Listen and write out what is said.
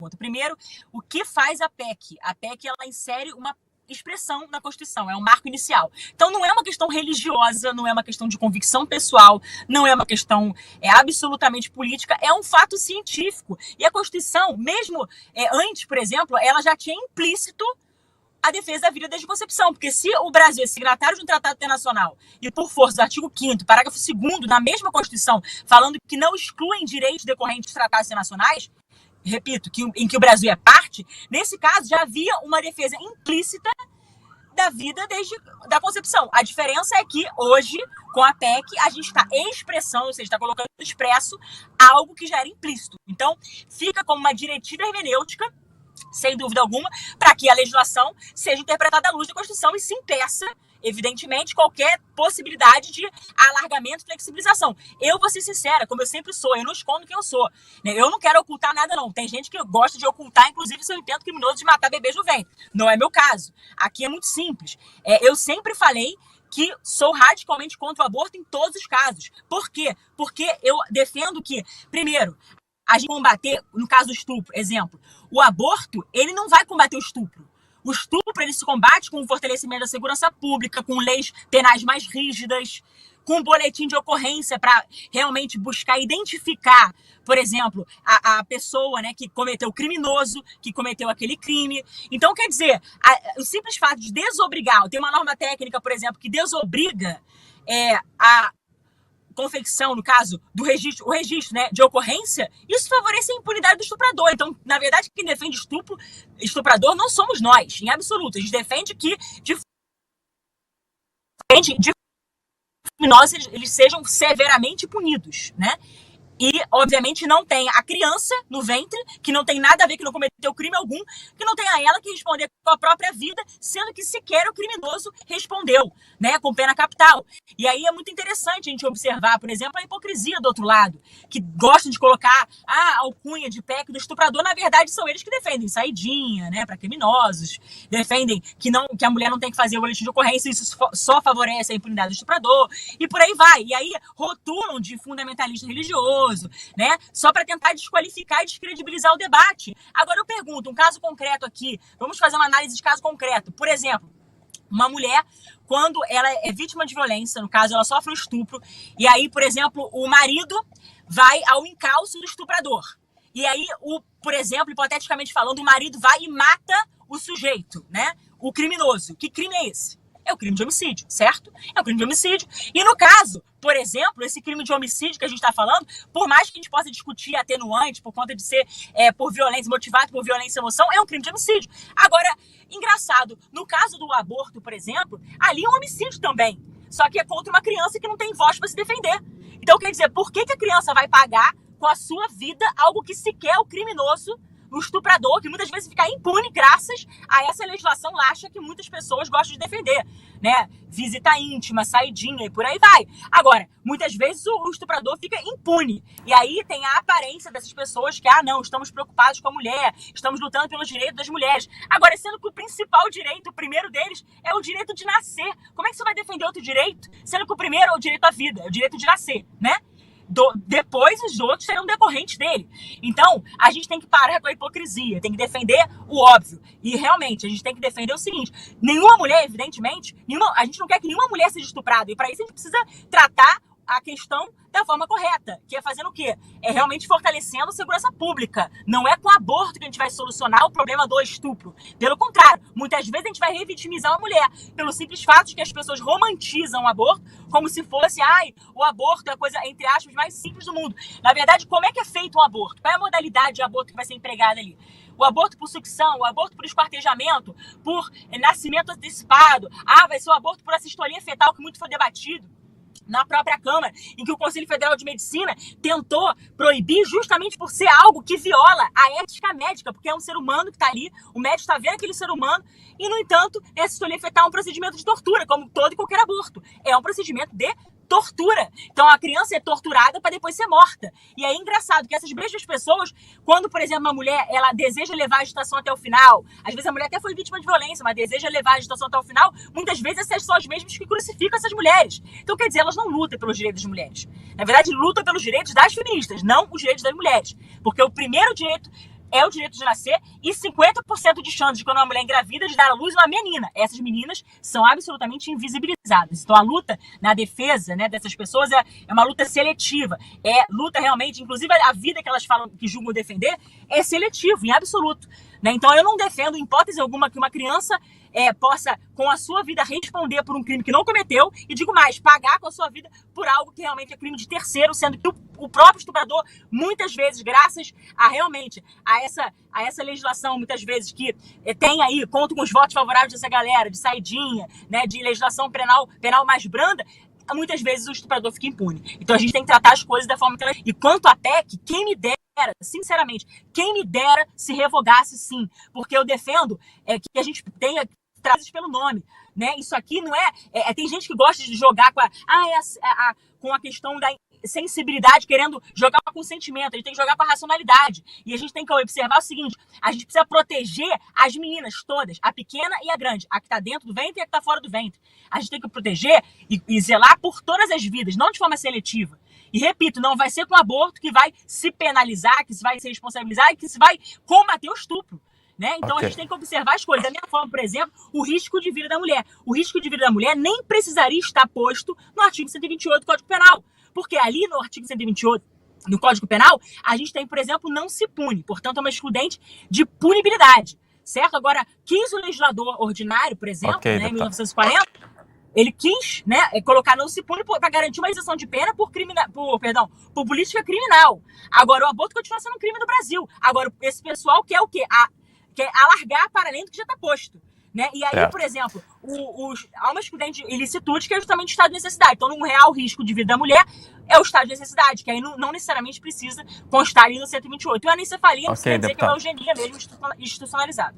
pergunta. Primeiro, o que faz a PEC? A PEC, ela insere uma expressão na Constituição, é um marco inicial. Então não é uma questão religiosa, não é uma questão de convicção pessoal, não é uma questão absolutamente política, é um fato científico. E a Constituição, mesmo antes, por exemplo, ela já tinha implícito a defesa da vida desde a concepção, porque se o Brasil é signatário de um tratado internacional e, por força do artigo 5º, parágrafo 2º, na mesma Constituição, falando que não excluem direitos decorrentes de tratados internacionais, repito, em que o Brasil é parte, nesse caso já havia uma defesa implícita da vida desde a concepção. A diferença é que hoje, com a PEC, a gente está em expressão, ou seja, está colocando expresso algo que já era implícito. Então, fica como uma diretiva hermenêutica, sem dúvida alguma, para que a legislação seja interpretada à luz da Constituição e se impeça, evidentemente, qualquer possibilidade de alargamento e flexibilização. Eu vou ser sincera, como eu sempre sou, eu não escondo quem eu sou. Eu não quero ocultar nada, não. Tem gente que gosta de ocultar, inclusive, seu intento criminoso de matar bebês no ventre. Não é meu caso. Aqui é muito simples. Eu sempre falei que sou radicalmente contra o aborto em todos os casos. Por quê? Porque eu defendo que, primeiro, a gente combater, no caso do estupro, exemplo, o aborto, ele não vai combater o estupro. O estupro, ele se combate com o fortalecimento da segurança pública, com leis penais mais rígidas, com um boletim de ocorrência para realmente buscar identificar, por exemplo, a pessoa, né, que cometeu o criminoso, que cometeu aquele crime. Então, quer dizer, o simples fato de desobrigar, tem uma norma técnica, por exemplo, que desobriga a confecção, no caso, do registro, o registro, né, de ocorrência, isso favorece a impunidade do estuprador. Então, na verdade, quem defende estuprador não somos nós, em absoluto. A gente defende que de criminosos eles sejam severamente punidos, né? E, obviamente, não tem a criança no ventre, que não tem nada a ver, que não cometeu crime algum, que não tem a ela que responder com a própria vida, sendo que sequer o criminoso respondeu, né, com pena capital. E aí é muito interessante a gente observar, por exemplo, a hipocrisia do outro lado, que gostam de colocar a alcunha de PEC do estuprador, na verdade são eles que defendem saidinha, né, para criminosos, defendem que a mulher não tem que fazer o boletim de ocorrência, isso só favorece a impunidade do estuprador, e por aí vai. E aí rotulam de fundamentalista religioso, né? Só para tentar desqualificar e descredibilizar o debate. Agora eu pergunto, um caso concreto aqui, vamos fazer uma análise de caso concreto. Por exemplo, uma mulher, quando ela é vítima de violência, no caso ela sofre um estupro, e aí, por exemplo, o marido vai ao encalço do estuprador. E aí, por exemplo, hipoteticamente falando, o marido vai e mata o sujeito, né? O criminoso. Que crime é esse? É o crime de homicídio, certo? É o crime de homicídio. E no caso, por exemplo, esse crime de homicídio que a gente está falando, por mais que a gente possa discutir atenuante por conta de ser por violência, motivado por violência e emoção, é um crime de homicídio. Agora, engraçado, no caso do aborto, por exemplo, ali é um homicídio também. Só que é contra uma criança que não tem voz para se defender. Então, quer dizer, por que a criança vai pagar com a sua vida algo que sequer o criminoso, o estuprador, que muitas vezes fica impune graças a essa legislação laxa que muitas pessoas gostam de defender, né? Visita íntima, saidinha e por aí vai. Agora, muitas vezes o estuprador fica impune. E aí tem a aparência dessas pessoas que, não, estamos preocupados com a mulher, estamos lutando pelos direitos das mulheres. Agora, sendo que o principal direito, o primeiro deles, é o direito de nascer. Como é que você vai defender outro direito? Sendo que o primeiro é o direito à vida, é o direito de nascer, né? Depois os outros serão decorrentes dele. Então, a gente tem que parar com a hipocrisia, tem que defender o óbvio. E realmente, a gente tem que defender o seguinte: nenhuma mulher, evidentemente, a gente não quer que nenhuma mulher seja estuprada. E para isso a gente precisa tratar a questão da forma correta, que é fazendo o quê? É realmente fortalecendo a segurança pública. Não é com aborto que a gente vai solucionar o problema do estupro. Pelo contrário, muitas vezes a gente vai revitimizar a mulher, pelo simples fato de que as pessoas romantizam o aborto como se fosse, o aborto é a coisa, entre aspas, mais simples do mundo. Na verdade, como é que é feito um aborto? Qual é a modalidade de aborto que vai ser empregada ali? O aborto por sucção, o aborto por esquartejamento, por nascimento antecipado. Vai ser o aborto por assistolia fetal, que muito foi debatido na própria Câmara, em que o Conselho Federal de Medicina tentou proibir justamente por ser algo que viola a ética médica, porque é um ser humano que está ali, o médico está vendo aquele ser humano, e, no entanto, a assistolia fetal é um procedimento de tortura, como todo e qualquer aborto. É um procedimento de tortura. Então, a criança é torturada para depois ser morta. E é engraçado que essas mesmas pessoas, quando, por exemplo, uma mulher, ela deseja levar a gestação até o final, às vezes a mulher até foi vítima de violência, mas deseja levar a gestação até o final, muitas vezes essas são as mesmas que crucificam essas mulheres. Então, quer dizer, elas não lutam pelos direitos das mulheres. Na verdade, lutam pelos direitos das feministas, não os direitos das mulheres. Porque o primeiro direito é o direito de nascer e 50% de chance de quando uma mulher engravida de dar à luz uma menina. Essas meninas são absolutamente invisibilizadas. Então a luta na defesa, né, dessas pessoas é uma luta seletiva. É luta realmente, inclusive a vida que elas falam, que julgam defender, é seletivo, em absoluto. Né? Então eu não defendo, em hipótese alguma, que uma criança possa, com a sua vida, responder por um crime que não cometeu, e digo mais, pagar com a sua vida por algo que realmente é crime de terceiro, sendo que o próprio estuprador, muitas vezes, graças a realmente a essa legislação, muitas vezes, que tem aí, conta com os votos favoráveis dessa galera, de saidinha, né, de legislação penal mais branda, muitas vezes o estuprador fica impune. Então a gente tem que tratar as coisas da forma que elas... E quanto à PEC, quem me dera, sinceramente, quem me dera se revogasse, sim, porque eu defendo que a gente tenha trazes pelo nome, né? Isso aqui não tem gente que gosta de jogar com a questão da sensibilidade, querendo jogar com sentimento. A gente tem que jogar com a racionalidade. E a gente tem que observar o seguinte: a gente precisa proteger as meninas todas, a pequena e a grande, a que está dentro do ventre e a que está fora do ventre. A gente tem que proteger e zelar por todas as vidas, não de forma seletiva. E repito, não vai ser com o aborto que vai se penalizar, que se vai se responsabilizar e que se vai combater o estupro. Né? Então a gente tem que observar as coisas. Da minha forma, por exemplo, o risco de vida da mulher. O risco de vida da mulher nem precisaria estar posto no artigo 128 do Código Penal. Porque ali no artigo 128 do Código Penal, a gente tem, por exemplo, não se pune. Portanto, é uma excludente de punibilidade. Certo? Agora, quis o legislador ordinário, por exemplo, né, em 1940, ele quis, né, colocar não se pune para garantir uma isenção de pena por política criminal. Agora, o aborto continua sendo um crime no Brasil. Agora, esse pessoal quer o quê? Quer alargar para além do que já está posto. Né? E aí, por exemplo, há uma excludente ilicitude que é justamente o estado de necessidade. Então, num real risco de vida da mulher, é o estado de necessidade, que aí não necessariamente precisa constar ali no 128. E a anencefalia não quer dizer que é uma eugenia mesmo institucionalizada.